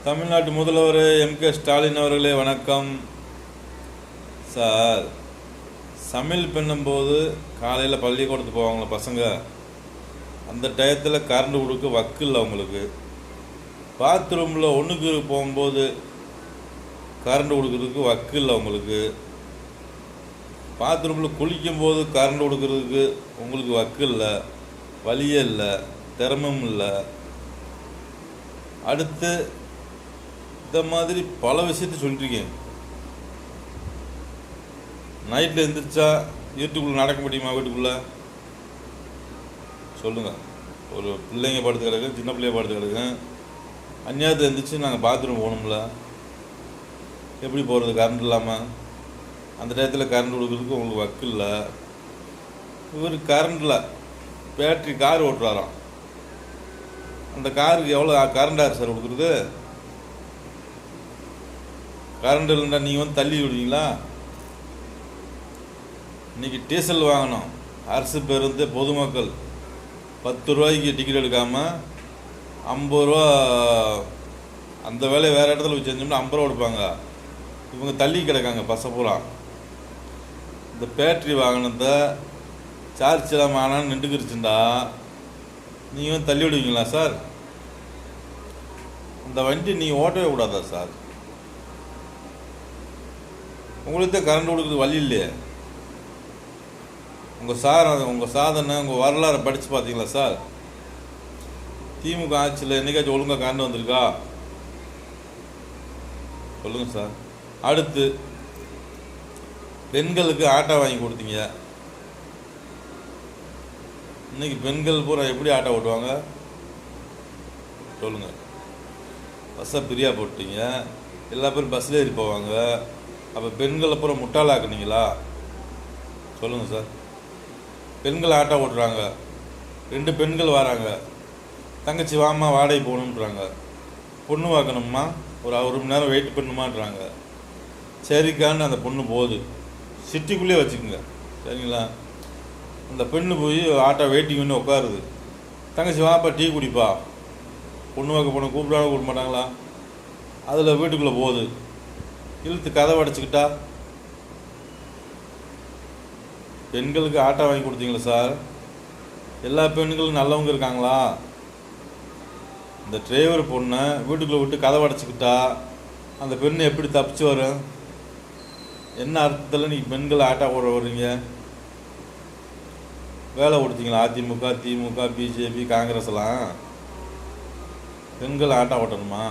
தமிழ்நாட்டு முதல்வர் எம்.கே. ஸ்டாலின் அவர்களே வணக்கம். சார், சமையல் பண்ணும்போது காலையில் பள்ளிக்கூடத்துக்கு போவாங்கள பசங்க, அந்த டயத்தில் கரண்ட் கொடுக்க வக்கு இல்லை அவங்களுக்கு. பாத்ரூமில் ஒன்றுக்கு போகும்போது கரண்ட் கொடுக்கறதுக்கு வக்கு இல்லை அவங்களுக்கு. பாத்ரூமில் குளிக்கும்போது கரண்ட் கொடுக்கறதுக்கு உங்களுக்கு வக்கு இல்லை, வழியே இல்லை, திறமும் இல்லை. அடுத்து இந்த மாதிரி பல விஷயத்த சொல்லிட்டுருக்கேன். நைட்டில் எழுந்திரிச்சா வீட்டுக்குள்ளே நடக்க முடியுமா? வீட்டுக்குள்ளே சொல்லுங்கள். ஒரு பிள்ளைங்க படுத்து கிடக்கு, சின்ன பிள்ளைய படுத்து கிடக்கு, அந்நியாரத்தில் எழுந்திரிச்சு நாங்கள் பாத்ரூம் போகணும்ல, எப்படி போகிறது கரண்ட் இல்லாமல்? அந்த டயத்தில் கரண்ட் கொடுக்குறதுக்கு உங்களுக்கு வக்கு இல்லை. இவர் கரண்டில் பேட்ரி கார் ஓட்டுறாராம். அந்த காருக்கு எவ்வளோ கரண்ட் ஆறு சார் கொடுக்குறது? கரண்ட் இல்லைண்டா நீங்கள் வந்து தள்ளி விடுவீங்களா? இன்றைக்கி டீசல் வாங்கணும். அரசு பேருந்து பொதுமக்கள் 10 ரூபாய்க்கு டிக்கெட் எடுக்காமல் 50 ரூபா, அந்த வேலையை வேறு இடத்துல வச்சு செஞ்சோம்னா 50 ரூபா கொடுப்பாங்க. இவங்க தள்ளி கிடக்காங்க பசப்பூரா. இந்த பேட்ரி வாங்கினதை சார்ஜ் இல்லாமல் ஆனால் நின்றுக்கிருச்சுண்டா நீங்கள் வந்து தள்ளி விடுவீங்களா சார்? இந்த வண்டி நீங்கள் ஓட்டவே கூடாதா சார்? உங்களுக்கு தான் கரண்ட் கொடுக்குறது வழி இல்லையே. உங்கள் சாதனை, உங்கள் வரலாறை படித்து பார்த்தீங்களா சார்? திமுக ஆட்சியில் என்னைக்காச்சும் ஒழுங்காக கரண்ட் வந்திருக்கா? சொல்லுங்கள் சார். அடுத்து பெண்களுக்கு ஆட்டோ வாங்கி கொடுத்தீங்க. இன்னைக்கு பெண்கள் பூரா எப்படி ஆட்டோ ஓட்டுவாங்க சொல்லுங்கள்? பஸ்ஸை ஃப்ரீயாக போட்டீங்க, எல்லா பேரும் பஸ்ஸில் ஏறி போவாங்க. அப்போ பெண்கள் அப்புறம் முட்டாளாக்குனீங்களா? சொல்லுங்கள் சார். பெண்கள் ஆட்டோ ஓட்டுறாங்க, 2 பெண்கள் வராங்க, தங்கச்சி வாமா வாடகை போகணுன்றாங்க. பொண்ணு வாக்கணும்மா, ஒரு 1 மணி நேரம் வெயிட் பண்ணுமான்றாங்க. சரிக்கான்னு அந்த பொண்ணு போகுது. சிட்டிக்குள்ளேயே வச்சுக்கோங்க, சரிங்களா? அந்த பெண்ணு போய் ஆட்டோ வெயிட்டிங் பண்ணி உட்காருது. தங்கச்சி வாப்பா டீ குடிப்பா. பொண்ணு வாக்க பொண்ணு கூப்பிடாம கூப்பிட மாட்டாங்களா? அதில் வீட்டுக்குள்ளே போகுது. இழுத்து கதவை அடைச்சிக்கிட்டா. பெண்களுக்கு ஆட்டோ வாங்கி கொடுத்தீங்களா சார்? எல்லா பெண்களும் நல்லவங்க இருக்காங்களா? இந்த டிரைவர் பொண்ணை வீட்டுக்குள்ளே விட்டு கதவை அடைச்சிக்கிட்டா அந்த பெண்ணு எப்படி தப்பிச்சு வரும்? என்ன அர்த்தத்தில் நீங்கள் பெண்கள் ஆட்டோ ஓட வர்றீங்க? வேலை கொடுத்தீங்களா? அதிமுக, திமுக, பிஜேபி, காங்கிரஸ் எல்லாம் பெண்கள் ஆட்டோ ஓட்டணுமா?